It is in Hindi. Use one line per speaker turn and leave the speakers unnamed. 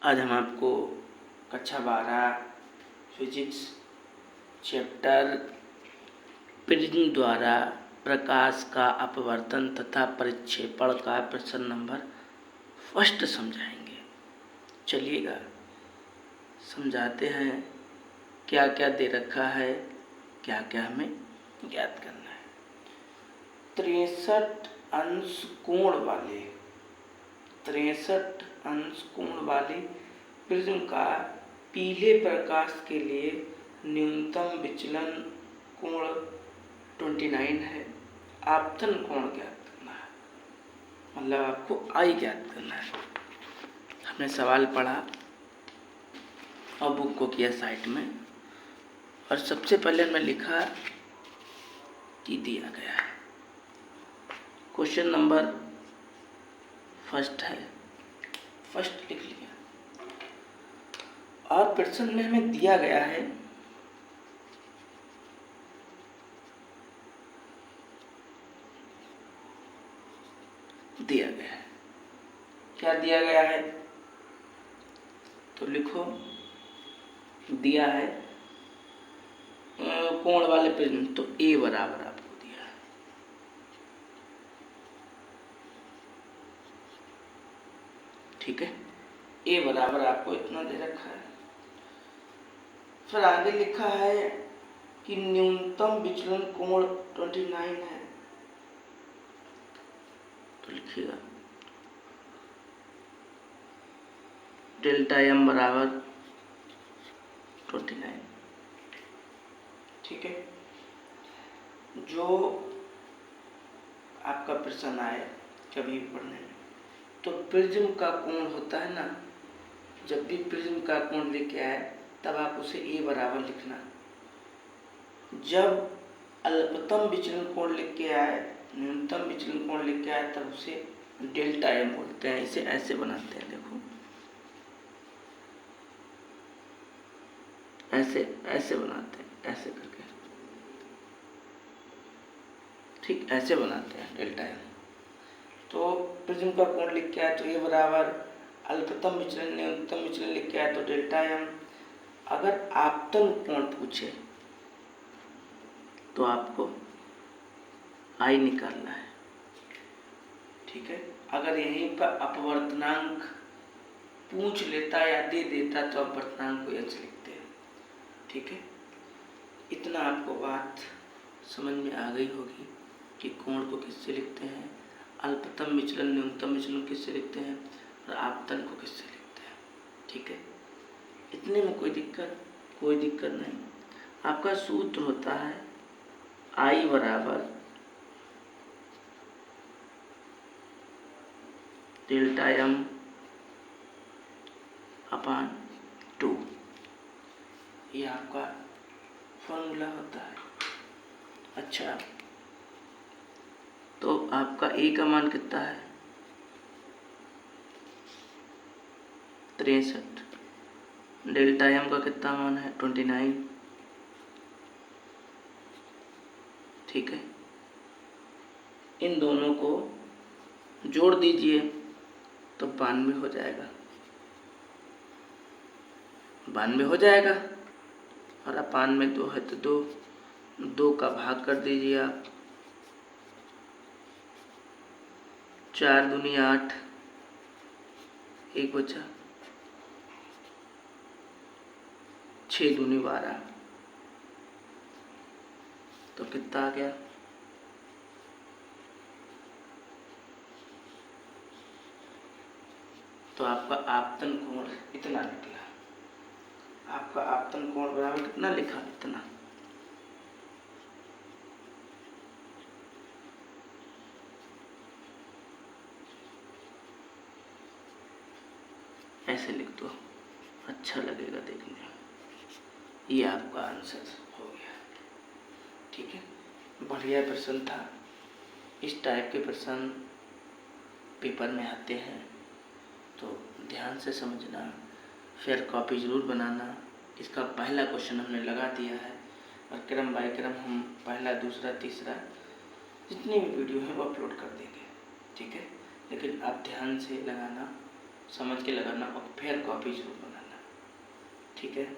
आज हम आपको कक्षा 12 फिजिक्स चैप्टर प्रिज्म द्वारा प्रकाश का अपवर्तन तथा परिक्षेपण का प्रश्न नंबर फर्स्ट समझाएंगे। चलिएगा समझाते हैं क्या क्या दे रखा है, क्या क्या हमें ज्ञात करना है। 63 अंश कोण वाली प्रिज्म का पीले प्रकाश के लिए न्यूनतम विचलन कोण 29 है। आपतन कोण ज्ञात करना है, मतलब आपको आई ज्ञात करना है। हमने सवाल पढ़ा और बुक को किया साइड में, और सबसे पहले हमने लिखा कि दिया गया है। क्वेश्चन नंबर फर्स्ट है, फर्स्ट लिख लिया। और प्रश्न में हमें दिया गया है क्या दिया गया है, तो लिखो दिया है कोण वाले प्रिज्म, तो ए बराबर आपको दिया है। ठीक है, ए बराबर आपको इतना दे रखा है। फिर आगे लिखा है कि न्यूनतम विचलन कोण 29 है, तो लिखिएगा डेल्टा एम बराबर 29। ठीक है, जो आपका प्रश्न आए कभी पढ़ने में, तो प्रिज्म का कोण होता है ना, जब भी प्रिज्म का कोण लेके आए तब आप उसे ए बराबर लिखना। जब अल्पतम विचलन कोण लिख के आए, न्यूनतम विचलन कोण लिख के आए, तब उसे डेल्टा एम बोलते हैं। इसे ऐसे बनाते हैं, देखो ऐसे बनाते हैं, ऐसे करके, ठीक ऐसे बनाते हैं डेल्टा एम। तो प्रिज्म का कोण लिख के आए तो ए बराबर अल्पतम विचलन न्यूनतम विचलन लिख के आए तो डेल्टा एम। अगर आपतन कोण पूछे तो आपको आई निकालना है। ठीक है, अगर यहीं पर अपवर्तनांक पूछ लेता या दे देता तो अपवर्तनांक को एच लिखते हैं। ठीक है, इतना आपको बात समझ में आ गई होगी कि कोण को किससे लिखते हैं, अल्पतम विचलन न्यूनतम विचलन किससे लिखते हैं, और आपतन को किससे लिखते हैं। ठीक है, इतने में कोई दिक्कत नहीं। आपका सूत्र होता है आई बराबर डेल्टा एम अपान 2, ये आपका फॉर्मूला होता है। अच्छा, तो आपका ए का मान कितना है, 63। डेल्टा एम का कितना मान है, 29। ठीक है, इन दोनों को जोड़ दीजिए तो 92 हो जाएगा, 92 हो जाएगा। और अपान में 2 है तो 2 का भाग कर दीजिए आप, 4 दूनी 8, 1 बचा, 6 दूनी 12, तो कितना आ गया, तो आपका आपतन कोण इतना निकला। आपका आपतन कोण बराबर कितना लिखा, इतना। ऐसे लिख दो, अच्छा लगेगा देखने में। ये आपका आंसर हो गया। ठीक है, बढ़िया प्रश्न था। इस टाइप के प्रश्न पेपर में आते हैं तो ध्यान से समझना, फिर कॉपी ज़रूर बनाना। इसका पहला क्वेश्चन हमने लगा दिया है, और क्रम बाय क्रम हम पहला दूसरा तीसरा जितनी भी वीडियो है वो अपलोड कर देंगे। ठीक है, लेकिन आप ध्यान से लगाना, समझ के लगाना और फिर कॉपी जरूर बनाना। ठीक है।